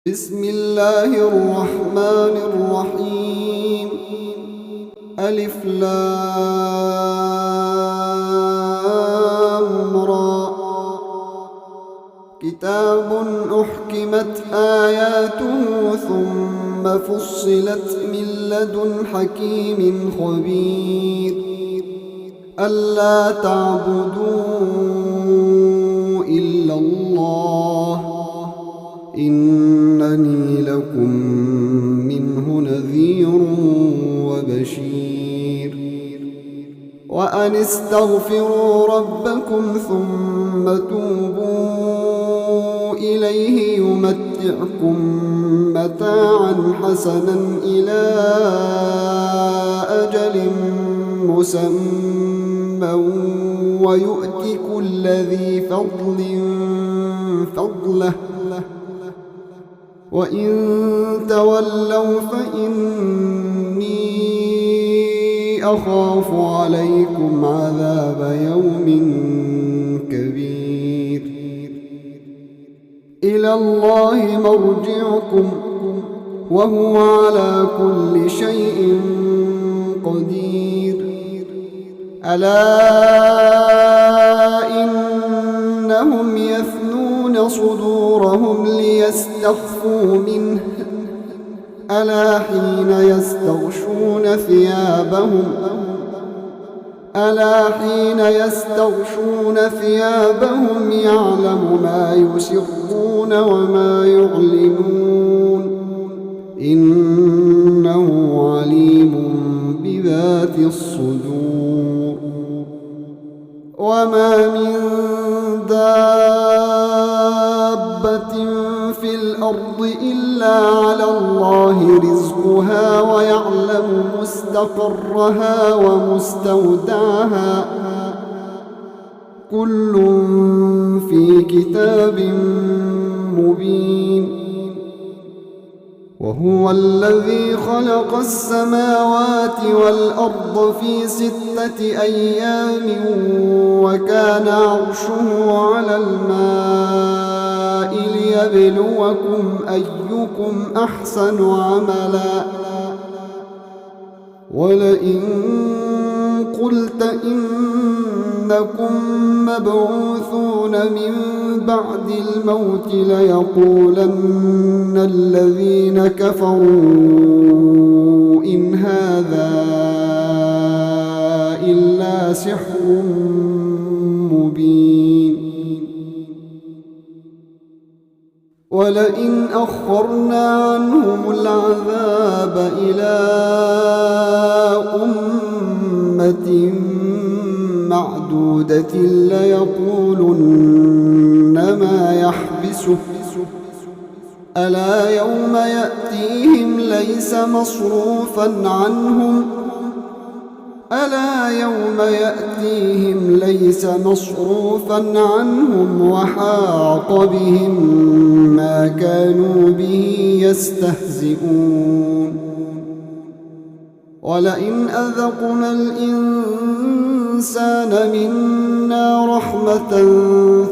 بسم الله الرحمن الرحيم. ألف لام را. كتاب أحكمت آياته ثم فصلت من لدن حكيم خبير. ألا تعبدوا إلا الله إنني لكم منه نذير وبشير. وأن استغفروا ربكم ثم توبوا إليه يمتعكم متاعا حسنا إلى أجل مسمى ويؤت كل ذي فضل فضله وإن تولوا فإني أخاف عليكم عذاب يوم كبير. إلى الله مرجعكم وهو على كل شيء قدير. ألا إنهم يثنون صدورهم ليستخفوا منه ألا حين يستغشون ثيابهم يعلم ما يسرون وما يعلنون إنه عليم بذات الصدور. وما من دابة في الأرض إلا على الله رزقها ويعلم مستقرها ومستودعها كل في كتاب مبين. وهو الذي خلق السماوات والأرض في 6 أيام وكان عرشه على الماء ليبلوكم أيكم أحسن عملا. ولئن قلت إنكم مبعوثون من بعد الموت ليقولن الذين كفروا إن هذا إلا سحر مبين. ولئن أخرنا عنهم العذاب إلى أمة معدودة ليقولن ما يحبسه ألا يوم يأتيهم ليس مصروفا عنهم وحاق بهم ما كانوا به يستهزئون. ولئن أذقنا الإنسان منا رحمة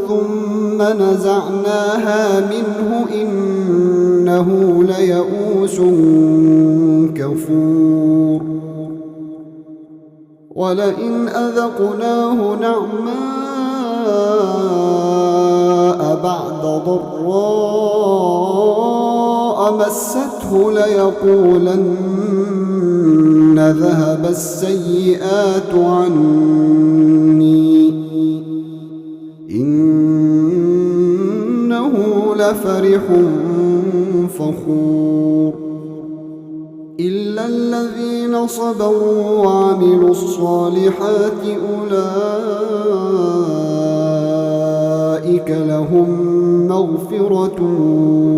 ثم نزعناها منه إنه ليئوس كفور. ولئن أذقناه نعماء بعد ضراء مسته ليقولن ذهب السيئات عني إنه لفرح فخور. إلا الذين صبروا وعملوا الصالحات أولئك لهم مغفرة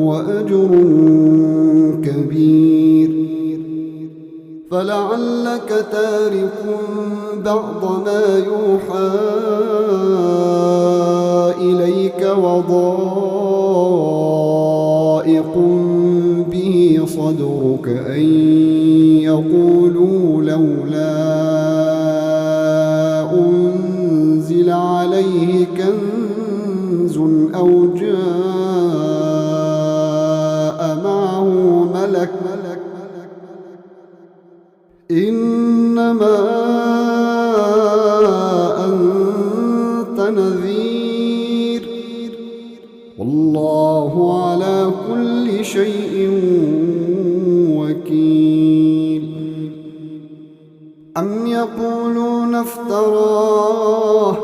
وأجر كبير. فلعلك تارك بعض ما يوحى إليك وضائق به صدرك أن يقولوا لولا أنزل عليه كنز أو جاء والله على كل شيء وكيل. أم يقولون افتراه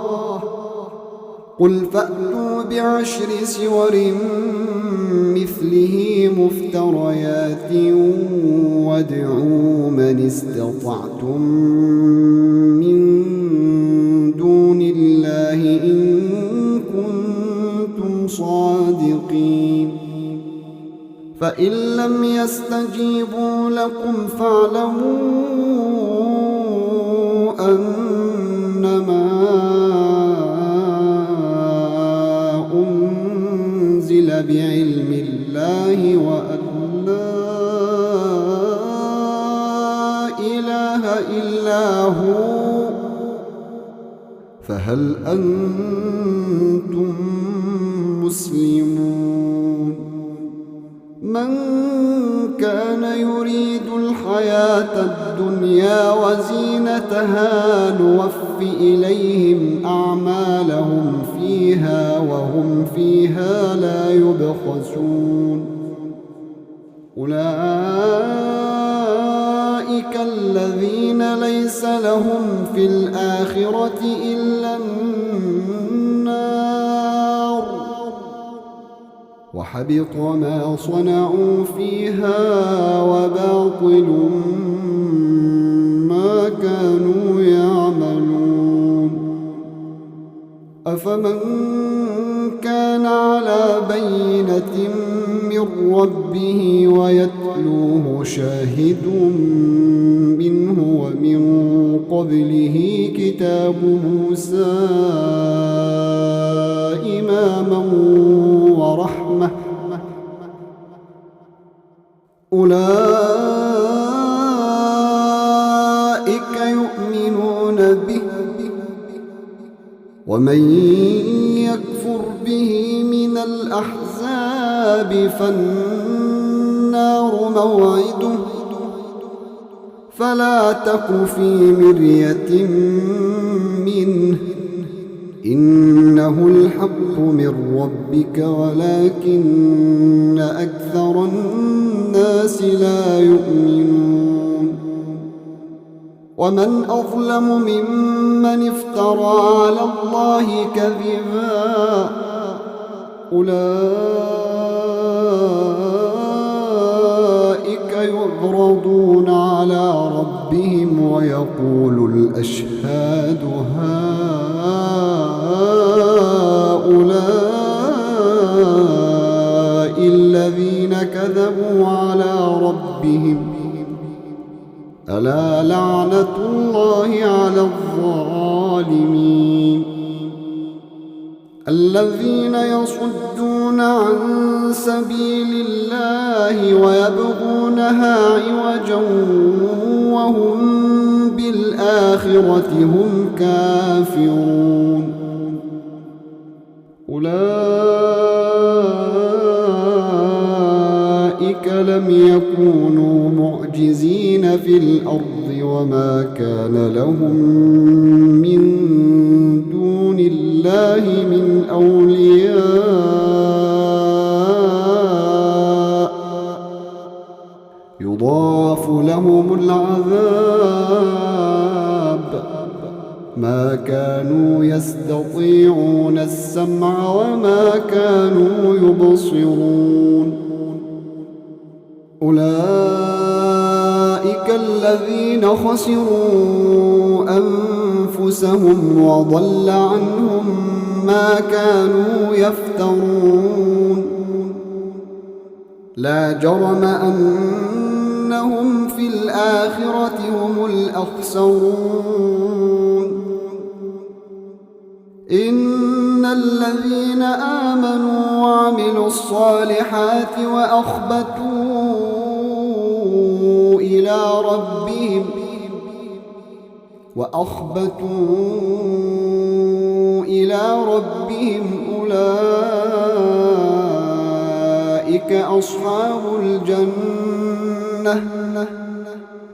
قل فأتوا بعشر سور مثله مفتريات وادعوا من استطعتم من دون الله إن كنتم صادقين. فإن لم يستجيبوا لكم فاعلموا أنما أنزل بعلم الله وأن لا إله إلا هو فهل أنتم مسلمون. من كان يريد الحياة الدنيا وزينتها نوف إليهم أعمالهم فيها وهم فيها لا يبخسون. أولئك الذين ليس لهم في الآخرة إلا النار وحبط ما صنعوا فيها وباطل ما كانوا يعملون. أفمن كان على بينة من ربه ويتلوه شاهد منه ومن قبله كتاب موسى إماما ورحمة أولئك يؤمنون به ومن يكفر به من الأحزاب فالنار موعده فلا تك في مرية منه إنه الحق من ربك ولكن أكثر الناس لا يؤمنون. ومن أظلم ممن افترى على الله كذبا أولئك يعرضون على ربهم ويقول الأشهاد هؤلاء الذين كذبوا على ربهم ألا لعنة الله على الظالمين. الذين يصدون عن سبيل الله ويبغونها عوجا وهم بالآخرة هم كافرون. أولئك لم يكونوا معجزين في الأرض وما كان لهم من دون الله من أولياء يضاعف لهم العذاب ما كانوا يستطيعون السمع وما كانوا يبصرون. أولئك الذين خسروا أنفسهم وضل عنهم ما كانوا يفترون. لا جرم أنهم في الآخرة هم الأخسرون. إن الذين آمنوا وعملوا الصالحات وأخبتوا إلى ربهم أولئك أصحاب الجنة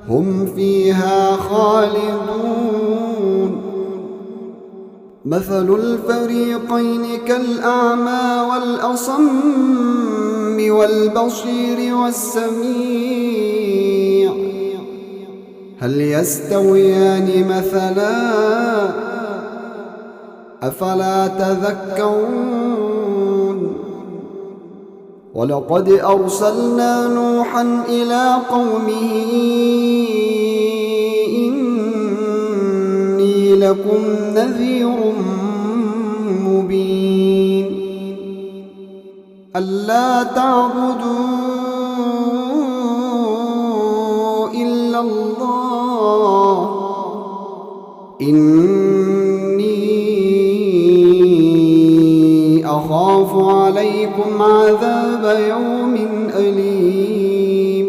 هم فيها خالدون. مثل الفريقين كالأعمى والأصم والبصير والسميع هل يستويان مثلا أفلا تذكرون ولقد أرسلنا نوحا إلى قومه إني لكم نذير مبين ألا تعبدوا إلا الله إني أخاف عليكم عذاب يوم أليم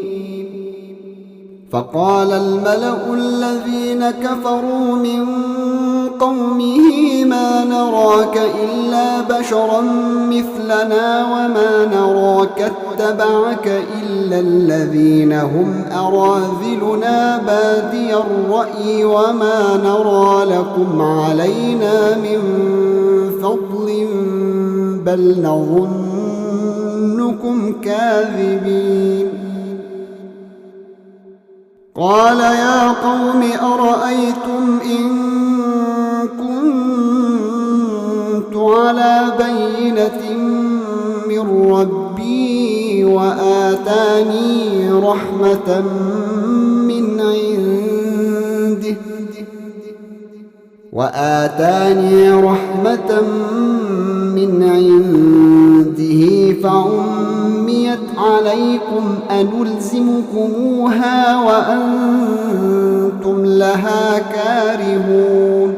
فقال الملأ الذين كفروا من قومه ما نراك إلا بشرا مثلنا وما نراك اتبعك إلا الذين هم أراذلنا بادي الرأي وما نرى لكم علينا من فضل بل نظنكم كاذبين قال يا قوم أرأيتم إن كنت على بينة من ربي وآتاني رحمة من عنده فعميت عليكم أنلزمكموها وأنتم لها كارهون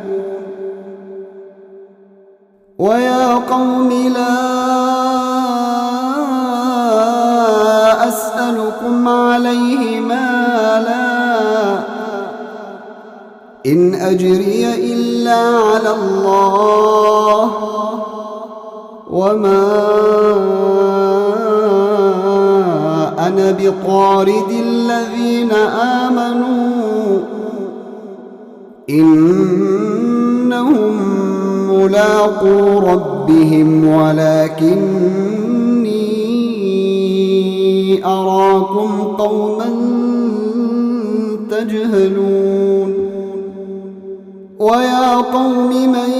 ويا قوم لا أسألكم عليه مالا إن أجري إلا على الله وما أنا بطارد الذين آمنوا إنهم ملاقو ربهم ولكني أراكم قوما تجهلون ويا قوم من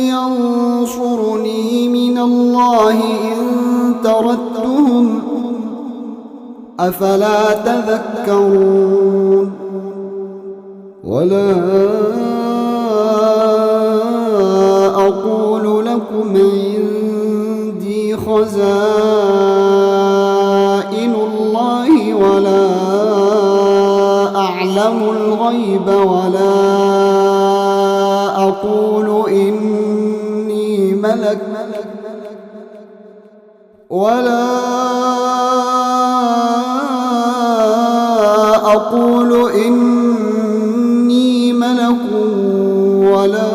ينصرني من الله إن تردتهم أفلا تذكرون ولا أقول لكم عندي خزائن الله ولا أعلم الغيب ولا أقول إني ملك ولا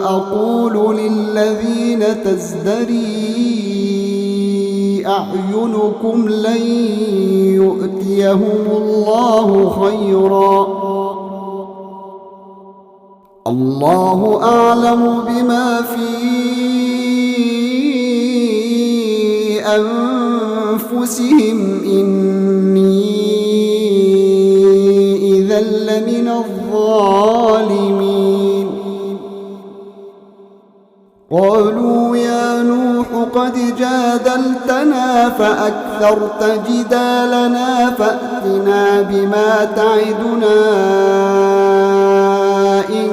أقول للذين تزدري أعينكم لن يؤتيهم الله خيرا الله أعلم بما في أنفسهم إني إذا لمن الظالمين قالوا يا نوح قد جادلتنا فأكثرت جدالنا فأتنا بما تعدنا إن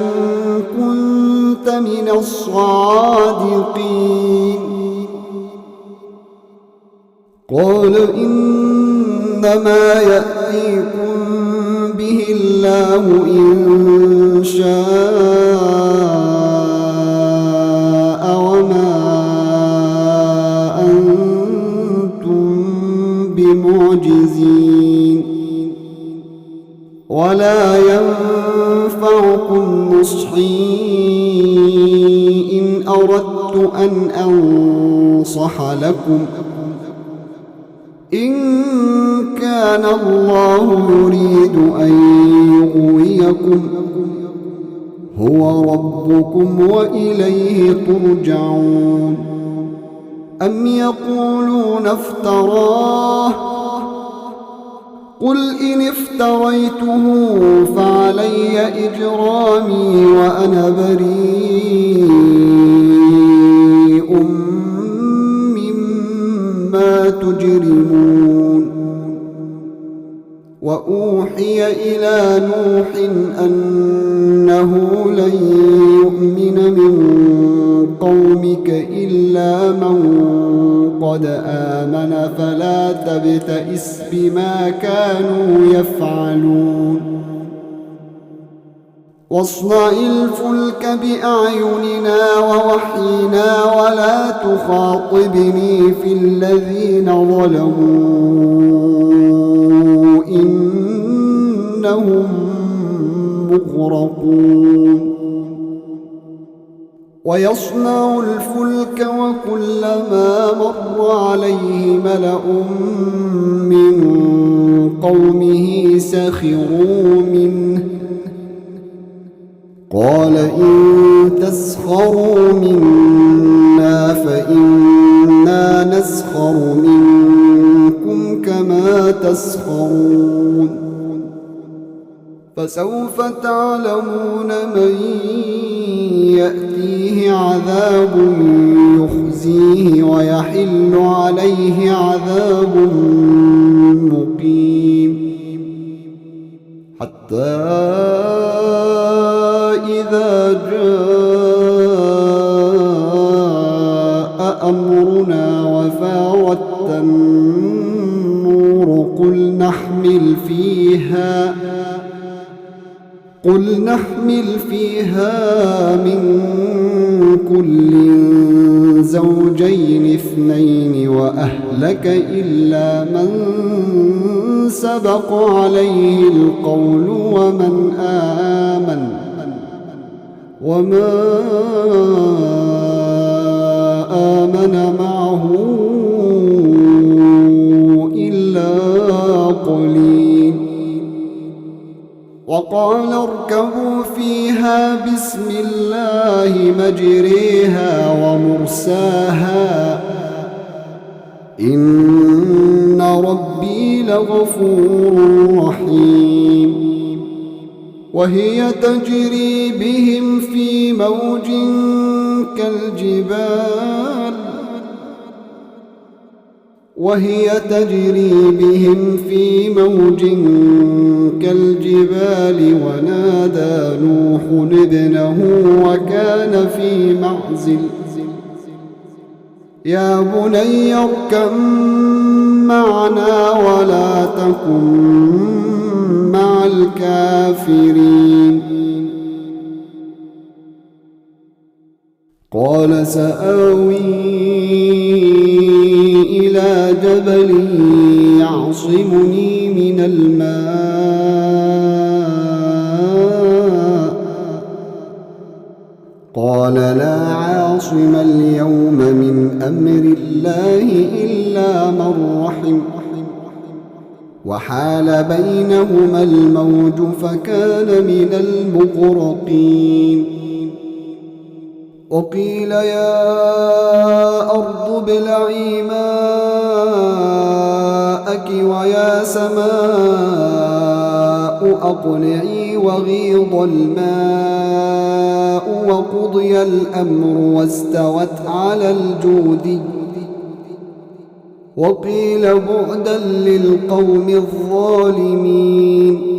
كنت من الصادقين قال إنما يأتيكم به الله إن شاء وما أنتم بمعجزين ولا ينفعكم نصحي إن أردت أن أنصح لكم إن كان الله يريد أن يغويكم هو ربكم وإليه ترجعون أم يقولون افتراه قل إن افتريته فعلي إجرامي وأنا بريء مما تجرمون وأوحي إلى نوح أنه لن يؤمن من قومك إلا من قد آمن فلا تبتئس بما كانوا يفعلون واصنع الفلك بأعيننا ووحينا ولا تخاطبني في الذين ظلموا إنهم مغرقون ويصنع الفلك وكلما مر عليه ملأ من قومه سخروا منه قال إن تسخروا منا فإنا نسخر منكم كما تسخرون فسوف تعلمون من يأتيه عذاب يخزيه ويحل عليه عذاب مقيم حتى إذا جاء أمرنا وفاردت النور قل نحمل فيها من كل زوجين اثنين وأهلك إلا من سبق عليه القول ومن آمن وما آمن معه إلا قليل وقال اركبوا فيها بسم الله مجريها ومرساها إن ربي لغفور رحيم وهي تجري بهم في موج كالجبال ونادى نوح ابنه وكان في معزل يا بني اركب معنا ولا تكن مع الكافرين قال سآوي إلى جبل يعصمني من الماء قال لا عاصم اليوم من أمر الله إلا من رحم وحال بينهما الموج فكان من المغرقين وقيل يا أرض ابلعي ماءك ويا سماء أقلعي وغيض الماء وقضي الأمر واستوت على الجود وقيل بعدا للقوم الظالمين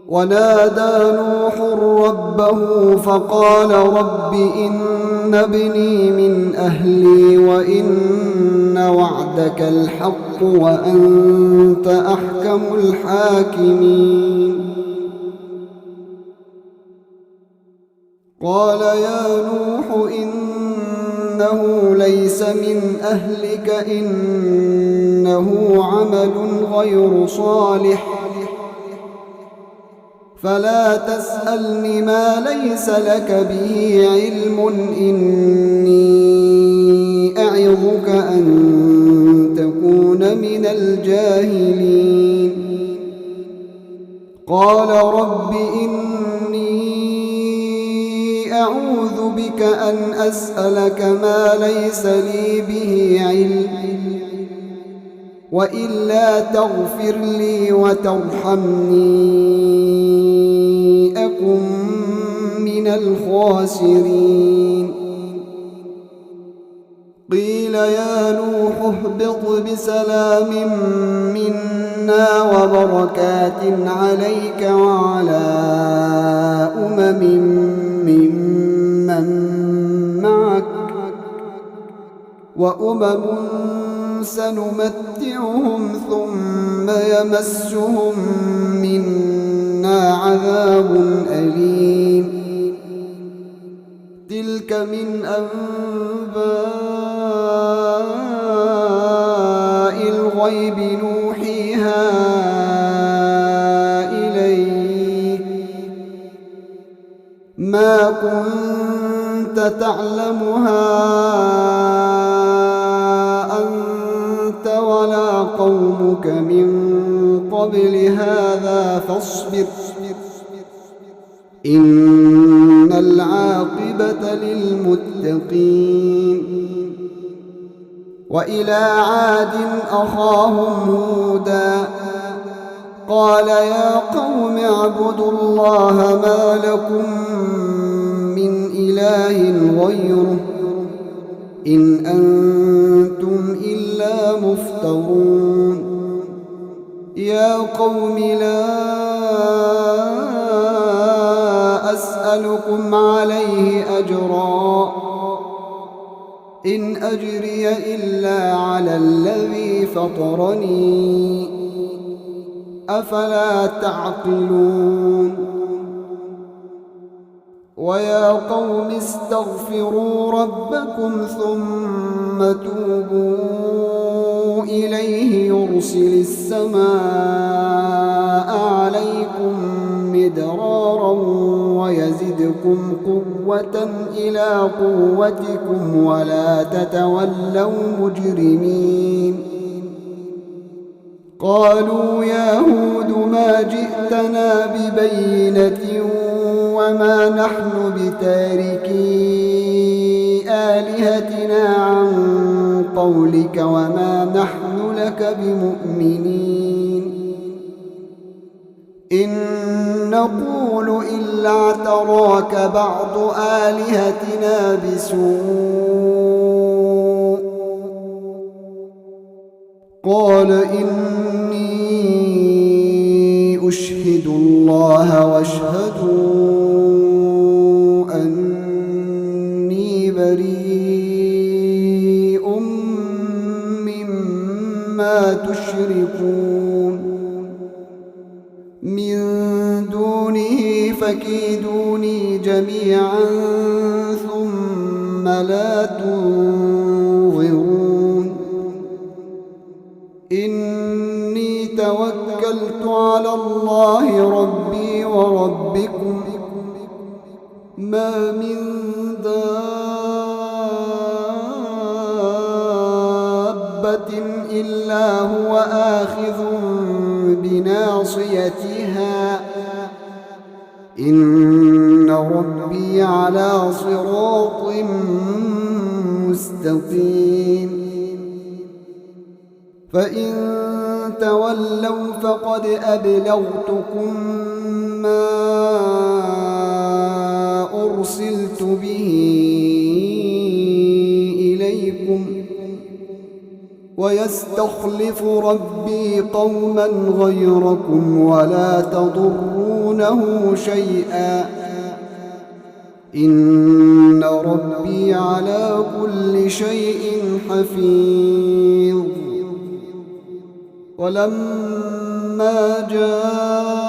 ونادى نوح ربه فقال رب إن ابني من أهلي وإن وعدك الحق وأنت أحكم الحاكمين قال يا نوح إنه ليس من أهلك إنه عمل غير صالح فلا تسألني ما ليس لك به علم إني أعظك أن تكون من الجاهلين قال رب إني أعوذ بك أن أسألك ما ليس لي به علم وإلا تغفر لي وترحمني أكن من الخاسرين قيل يا نوح اهبط بسلام منا وبركات عليك وعلى ممن معك وأمم سنمتعهم ثم يمسهم منا عذاب أليم تلك من أنباء الغيب نوحيها إليك ما كنت تعلمها أنت ولا قومك من قبل هذا فاصبر إن العاقبة للمتقين وإلى عاد أخاهم هودا قال يا قوم اعبدوا الله ما لكم من إله غيره إن أنتم إلا مفترون يا قوم لا أسألكم عليه أجرا إن أجري إلا على الذي فطرني أفلا تعقلون ويا قوم استغفروا ربكم ثم توبوا إليه يرسل السماء عليكم مدرارا ويزدكم قوة إلى قوتكم ولا تتولوا مجرمين قالوا يا هود ما جئتنا ببينة وما نحن بتاركي آلهتنا عن قولك وما نحن لك بمؤمنين إن نقول إلا اعتراك بعض آلهتنا بسوء قال إني أشهد الله واشهدوا أني بريء مما تشركون من دونه فكيدوني جميعا ثم لا تنظرون إني توكلت على الله ربي وربكم ما من دابة إلا هو آخذ بناصيتها إن ربي على صراط مستقيم فإن تولوا فقد أبلغتكم ما أرسلت به إليكم ويستخلف ربي قوما غيركم ولا تضرونه شيئا إن ربي على كل شيء حفيظ ولما جاء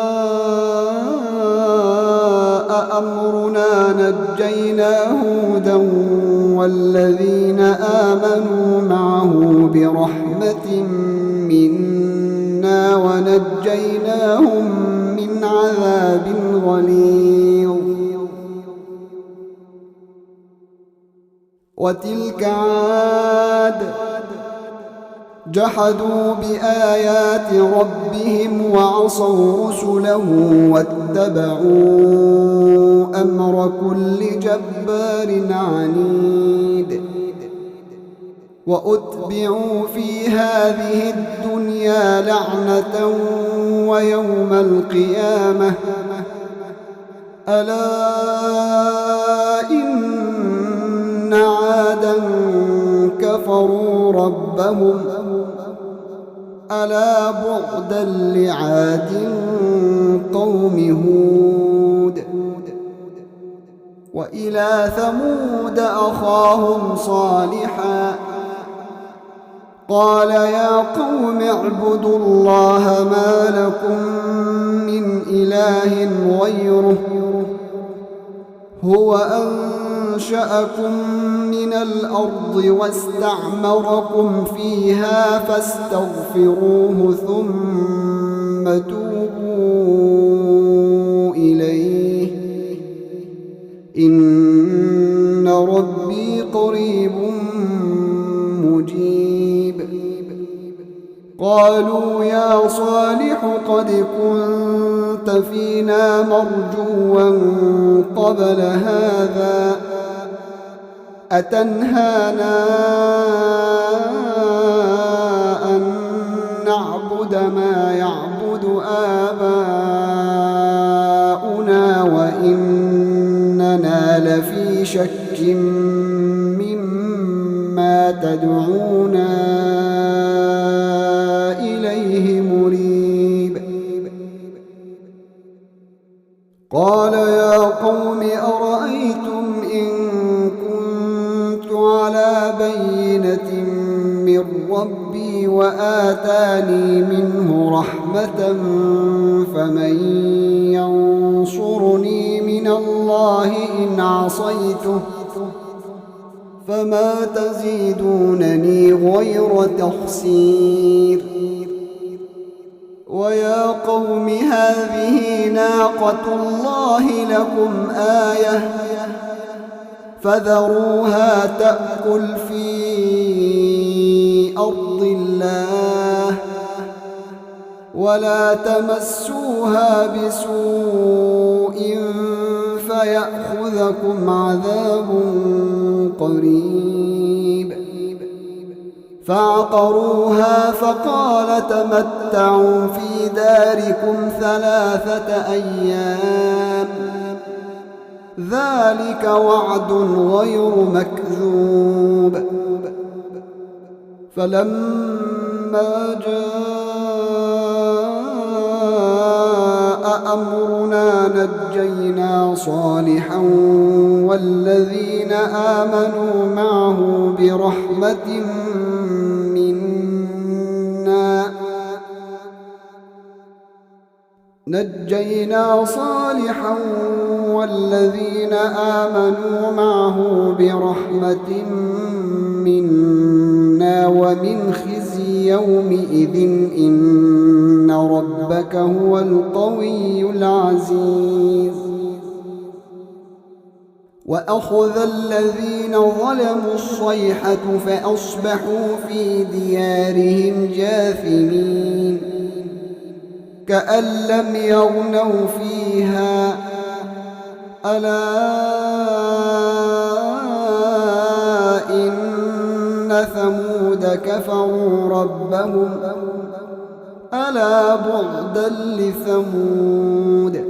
أمرنا نجينا هودا والذين آمنوا معه برحمة منا ونجيناهم من عذاب غليظ وتلك عاد جحدوا بآيات ربهم وعصوا رسله واتبعوا أمر كل جبار عنيد وأتبعوا في هذه الدنيا لعنة ويوم القيامة ألا إن عادا كفروا ربهم ألا بعدا لعاد قوم هود وإلى ثمود أخاهم صالحا قال يا قوم اعبدوا الله ما لكم من إله غيره هو أنشأكم من الأرض واستعمركم فيها فاستغفروه ثم توبوا إليه إن ربي قريب مجيب قالوا يا صالح قد كنت فينا مرجوا قبل هذا أتنهانا أن نعبد ما يعبد آباؤنا وإننا لفي شك مما تدعونا إليه مريب قال يا قوم أرأيتم إن كنت على بينة من ربي وآتاني منه رحمة فمن ينصرني من الله إن عصيته فما تزيدونني غير تخسير ويا قوم هذه ناقة الله لكم آية فذروها تأكل في أرض الله ولا تمسوها بسوء فيأخذكم عذاب قريب فعقروها فقال تمتعوا في داركم 3 أيام ذلك وعد غير مكذوب فلما جاء أمرنا نجينا صالحا والذين آمنوا معه برحمة منا نجينا صالحا والذين آمنوا معه برحمة منا ومن خزي يومئذ إن ربك هو القوي العزيز وأخذ الذين ظلموا الصيحة فأصبحوا في ديارهم جاثمين كأن لم يغنوا فيها ألا إن ثمود كفروا ربهم ألا بعدا لثمود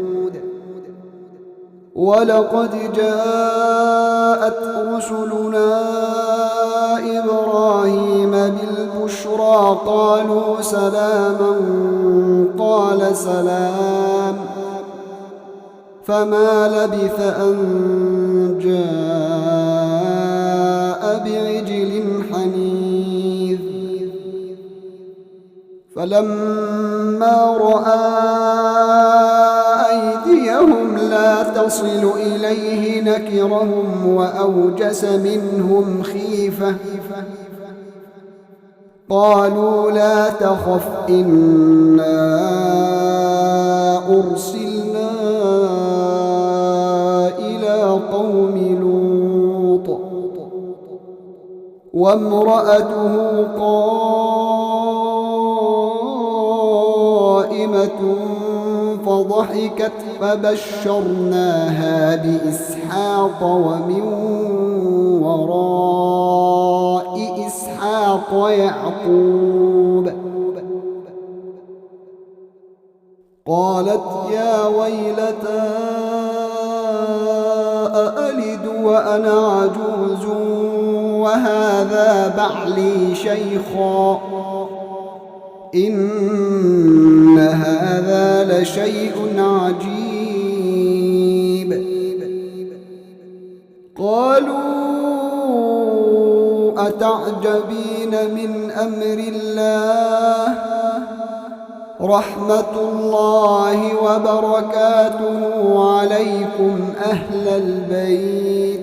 ولقد جاءت رسلنا إبراهيم بالبشرى قالوا سلاما قال سلام فما لبث أن جاء بعجل حنيذ فلما رأى أيديهم لا تصل إليه نكرهم وأوجس منهم خيفة قالوا لا تخف إنا أرسلنا إلى قوم لوط وامرأته قائمة ويلة فضحكت فبشرناها بإسحاق ومن وراء إسحاق يعقوب. قالت يا ويلتى أألد وأنا عجوز وهذا بعلي شيخا إن هذا لشيء عجيب. قالوا أتعجبين من أمر الله رحمة الله وبركاته عليكم أهل البيت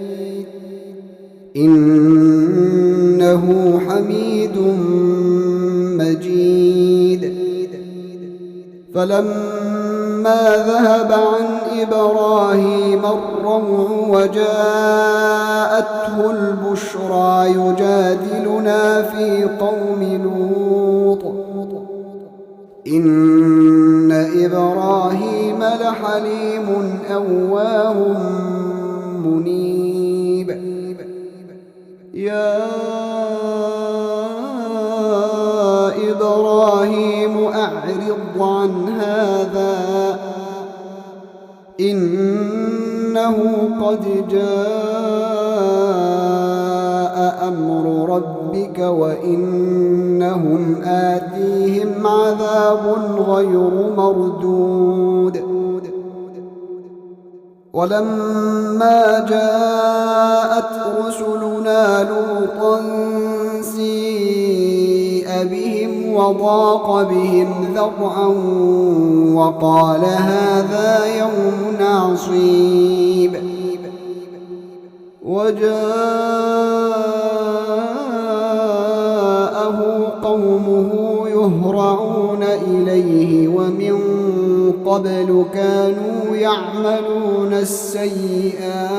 إنه حميد مجيد. فلما ذهب عن إبراهيم الروع وجاءته البشرى يجادلنا في قوم لوط إن إبراهيم لحليم أواه منيب. يا إبراهيم أعرض عن هذا إنه قد جاء أمر ربك وإنهم آتيهم عذاب غير مردود. ولما جاءت رسلنا لوطا سيء بهم وضاق بهم ذرعا وقال هذا يوم عصيب. وجاءه قومه يهرعون إليه ومن قبل كانوا يعملون السيئات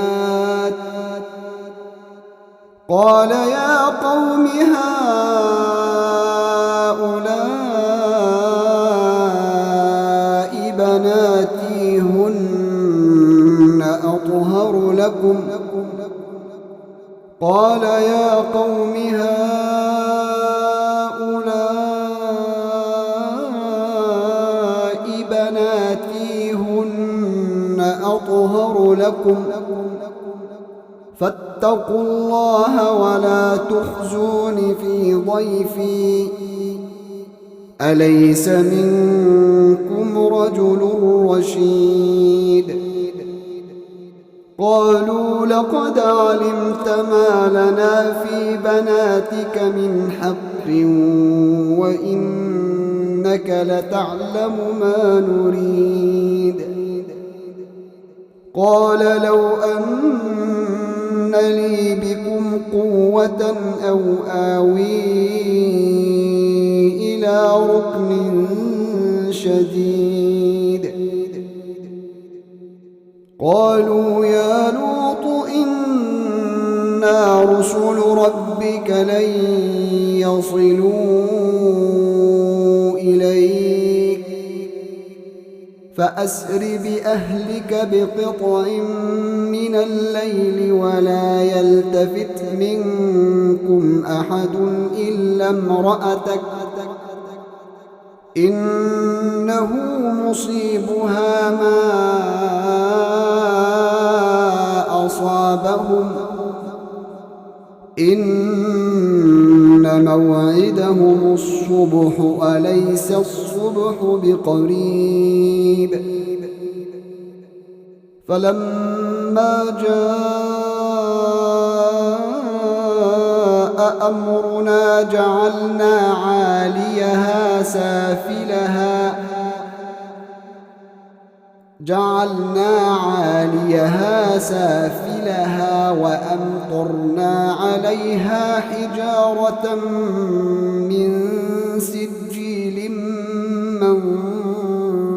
قال يا قوم هؤلاء بناتي هن أطهر لكم قال يا قوم هؤلاء بناتي هن أطهر لكم فاتقوا الله ولا تخزون في ضيفي أليس منكم رجل رشيد. قالوا لقد علمت ما لنا في بناتك من حق وإنك لتعلم ما نريد. قال لو أن لي بكم قوة أو آوي إلى ركن شديد. قالوا يا لوط إنا رسل ربك لن يصلوا إليك فأسر بأهلك بقطع من الليل ولا يلتفت منكم أحد إلا امرأتك إنه مصيبها ما أصابهم إن موعدهم الصبح أليس الصبح بقريب. فلما جاء أمرنا جعلنا عاليها سافلها وأمطرنا عليها حجارة من سجيل منضود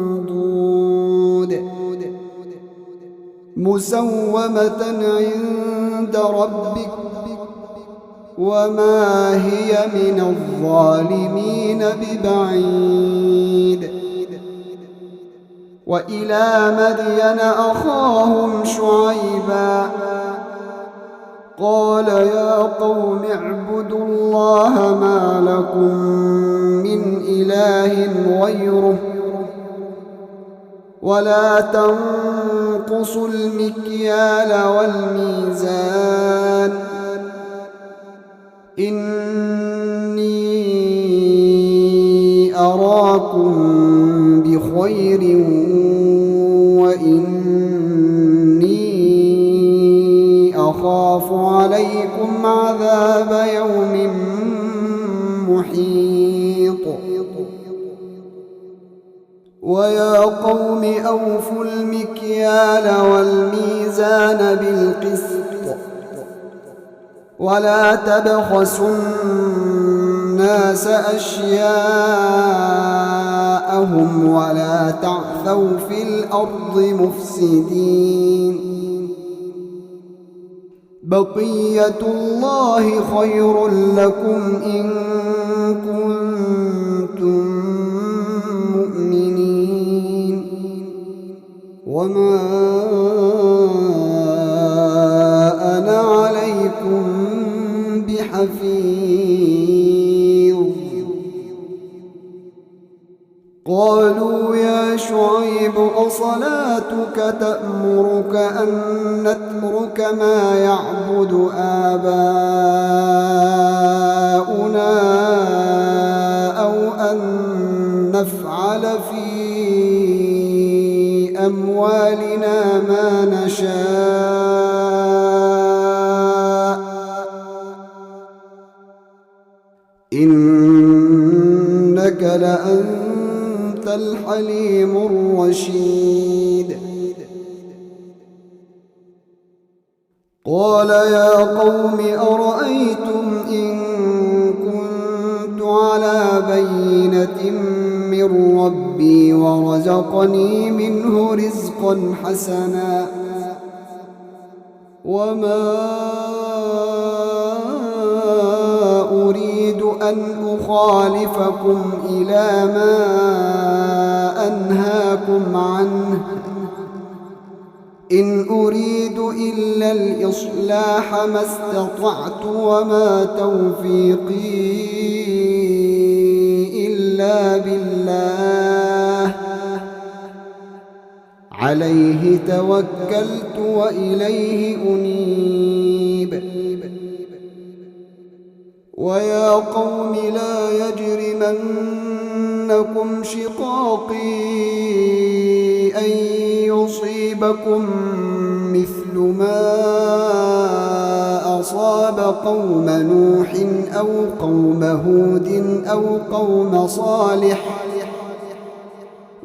مسومة عند ربك وما هي من الظالمين ببعيد. وإلى مدين أخاهم شعيبا قال يا قوم اعبدوا الله ما لكم من إله غيره ولا تنقصوا المكيال والميزان إني أراكم بخير وإني أخاف عليكم عذاب يوم محيط ويا قوم أوفوا المكيال والميزان بالقسط ولا تبخسوا الناس أشياءهم ولا تعثوا في الأرض مفسدين بقية الله خير لكم إن كنتم مؤمنين وما أنا عليكم بحفيظ قالوا يا شعيب أصلاتك تأمرك أن نترك ما يعبد آباؤنا أو أن نفعل في أموالنا ما نشاء إنك لأنت الحليم الرشيد قال يا قوم أرأيتم إن كنت على بينة من ربي ورزقني منه رزقا حسنا وما أريد أن أخالفكم إلى ما أنهاكم عنه إن أريد إلا الإصلاح ما استطعت وما توفيقي إلا بالله عليه توكلت وإليه أنيب ويا قوم لا يجرمنكم شقاقي أن يصيبكم مثل ما أصاب قوم نوح أو قوم هود أو قوم صالح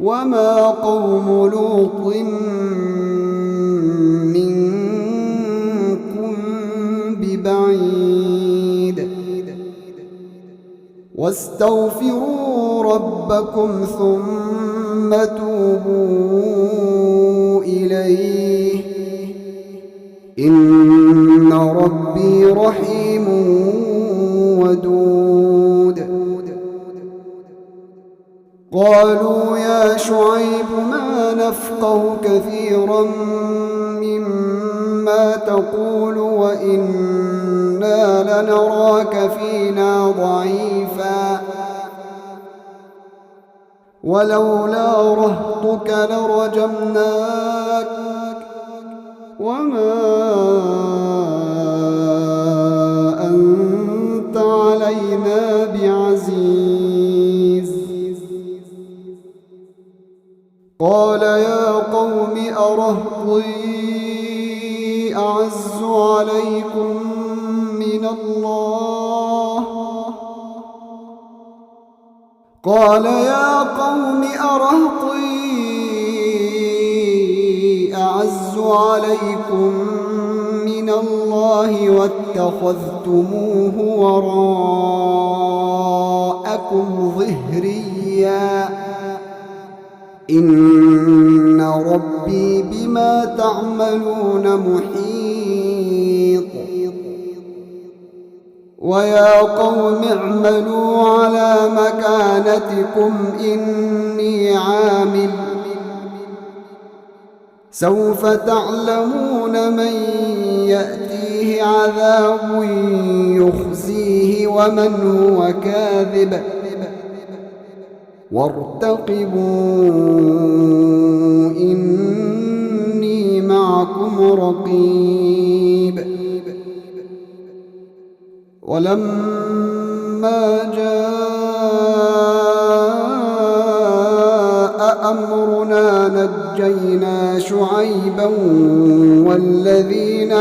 وما قوم لوط منكم ببعيد واستغفروا ربكم ثم توبوا إليه إن ربي رحيم ودود قالوا يا شعيب ما نفقه كثيرا مما تقول وإنا لنراك فينا ضعيفا ولولا رهطك لرجمناك وما أنت علينا بعزيز قال يا قوم أرهطي أعز عليكم من الله قال يا قوم أرهطي أعز عليكم من الله واتخذتموه وراءكم ظهريا إن ربي بما تعملون محيط ويا قوم اعملوا على مكانتكم إني عامل سوف تعلمون من يأتيه عذاب يخزيه ومن هو كاذب وارتقبوا إني معكم رقيب. ولما جاء أمرنا نجينا شعيبا والذين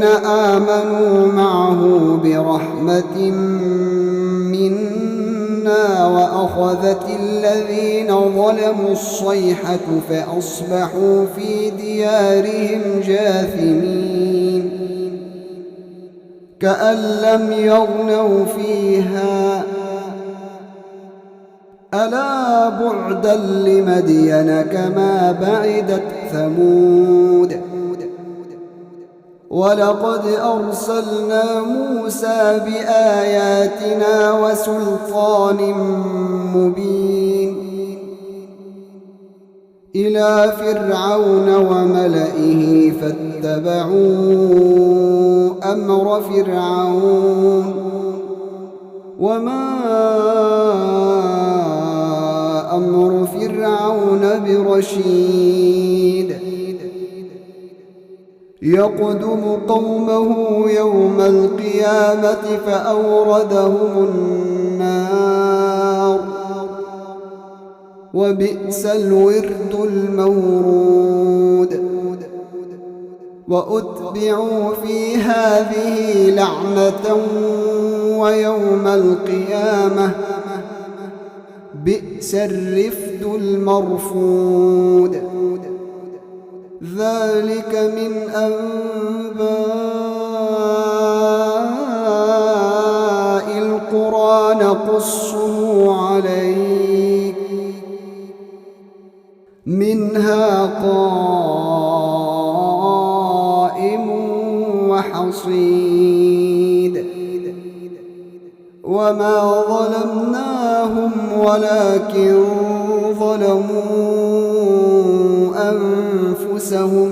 آمنوا معه برحمة منا وأخذت الذين ظلموا الصيحة فأصبحوا في ديارهم جاثمين كأن لم يغنوا فيها ألا بعدا لمدين كما بعدت ثمود. ولقد أرسلنا موسى بآياتنا وسلطان مبين إلى فرعون وملئه فاتبعوا أمر فرعون وما أمر فرعون برشيد يقدم قومه يوم القيامة فأوردهم النار وبئس الورد المورود. وأتبعوا في هذه لعنة ويوم القيامة بئس الرفد المرفود. ذلك من أنباء القرى نقصه عليك منها قائم وحصيد. وما ظلمناهم ولكن ظلموا أنفسهم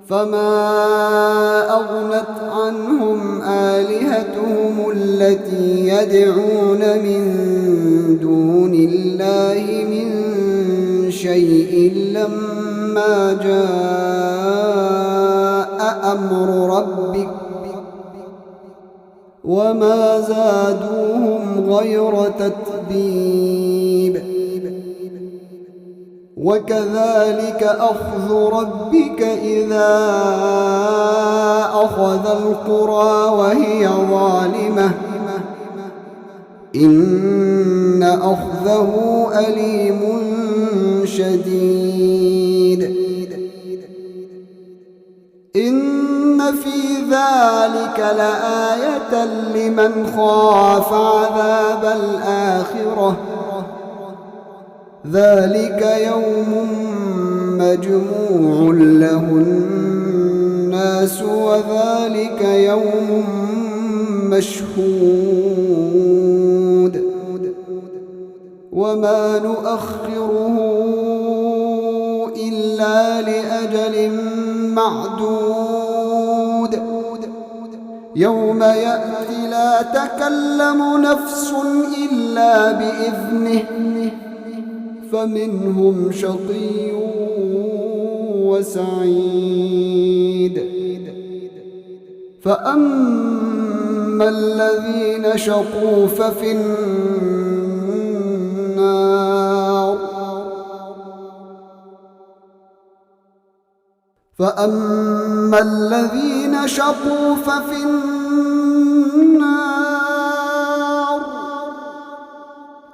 فما أغنت عنهم آلهتهم التي يدعون من دون الله من شيء لما جاء أمر ربك وما زادوهم غير تتبيب. وكذلك أخذ ربك إذا أخذ القرى وهي ظالمة إن أخذه أليم شديد. إن في ذلك لآية لمن خاف عذاب الآخرة ذلك يوم مجموع له الناس وذلك يوم مشهود وما نؤخره إلا لأجل معدود يوم يأتي لا تكلم نفس إلا بإذنه فمنهم شقي وسعيد. فأما الذين شقوا ففي النار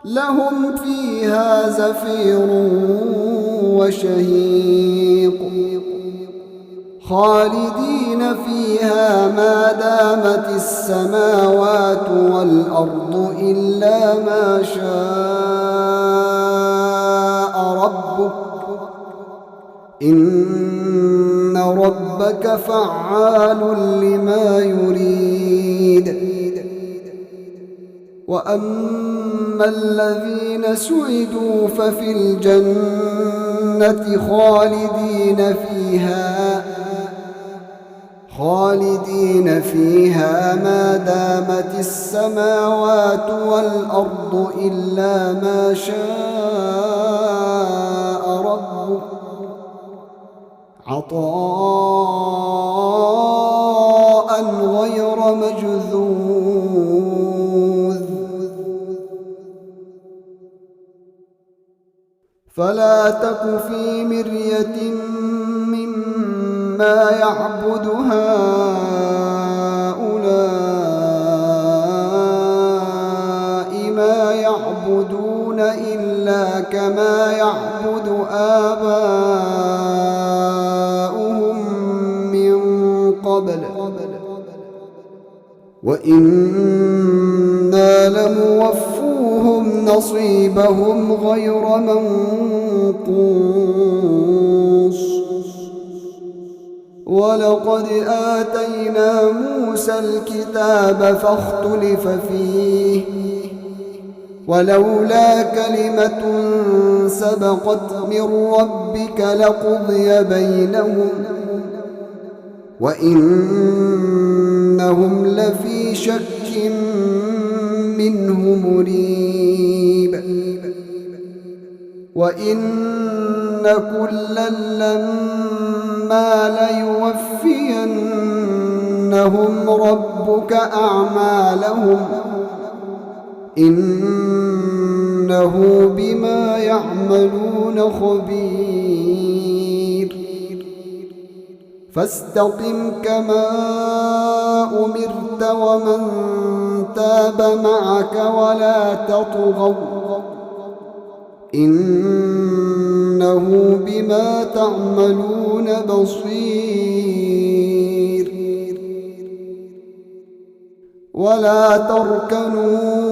لهم فيها زفير وشهيق خالدين فيها ما دامت السماوات والأرض إلا ما شاء ربك إن ربك ربك فعال لما يريد. وأما الذين سعدوا ففي الجنة خالدين فيها ما دامت السماوات والأرض إلا ما شاء ربك عطاء غير مجذوذ. فلا تك في مرية مما يعبد هؤلاء ما يعبدون إلا كما يعبد آباؤهم من قبل وإنا لموفوهم نصيبهم غير منقوص. ولقد آتينا موسى الكتاب فاختلف فيه ولولا كلمة سبقت من ربك لقضي بينهم وإنهم لفي شك منه مريب. وإن كلا لما ليوفينهم ربك أعمالهم إنه بما يعملون خبير. فاستقم كما أمرت ومن تاب معك ولا تطغوا إنه بما تعملون بصير. ولا تركنوا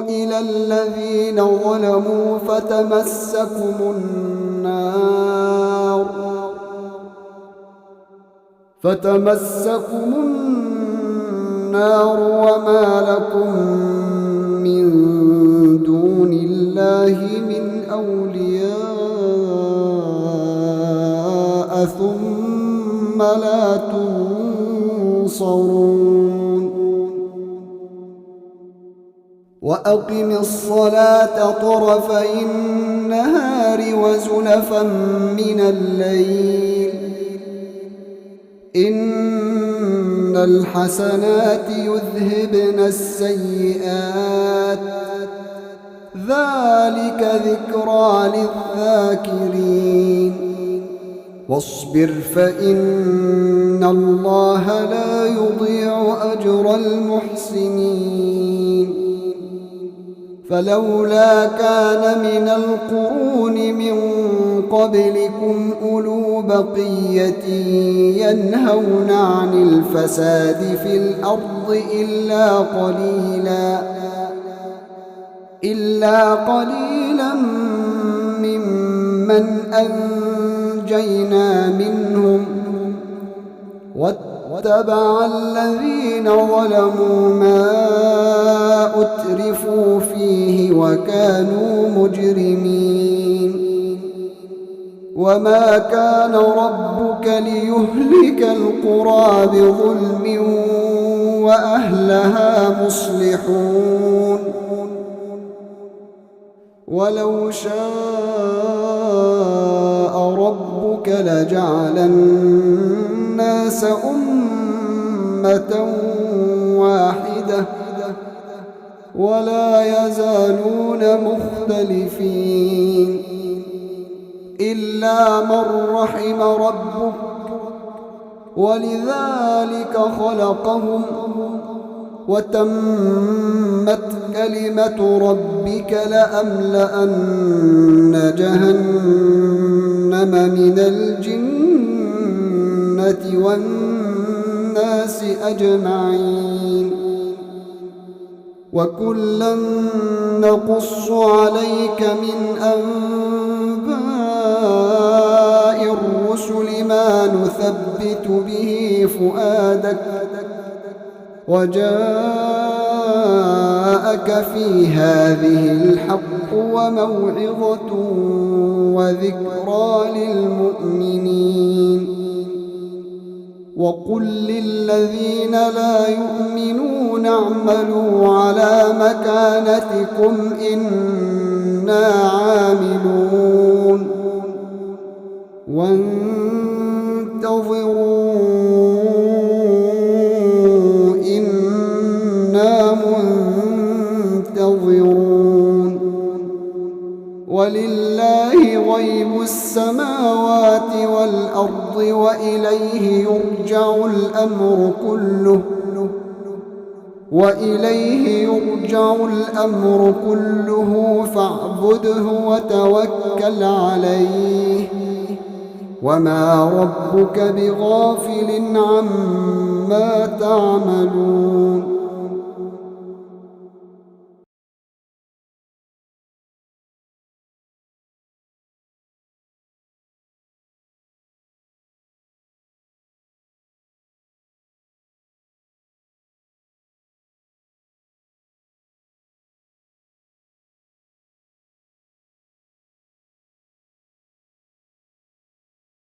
إلى الذين ظلموا فتمسكم النار وما لكم من دون الله من أولياء ثم لا تنصرون. وأقم الصلاة طرفي النهار وزلفا من الليل إن الحسنات يذهبن السيئات ذلك ذكرى للذاكرين. واصبر فإن الله لا يضيع أجر المحسنين. فلولا كان من القرون من قبلكم أولو بقية ينهون عن الفساد في الأرض إلا قليلا ممن أنجينا منهم واتبع الذين ظلموا ما أترفوا فيه وكانوا مجرمين. وما كان ربك ليهلك القرى بظلم وأهلها مصلحون. ولو شاء ربك لجعل الناس أمة واحدة ولا يزالون مختلفين إلا من رحم ربك ولذلك خلقهم وتمت كلمة ربك لأملأن جهنم من الجنة والناس أجمعين. وكلا نقص عليك من أنباء الرسل ما نثبت به فؤادك وجاءك في هذه الحق وموعظة وذكرى للمؤمنين وقل للذين لا يؤمنون اعملوا على مكانتكم إنا عاملون وانتظروا إنا منتظرون ولله غيب السماوات والأرض وإليه يرجع الأمر كله فاعبده وتوكل عليه وما ربك بغافل عما تعملون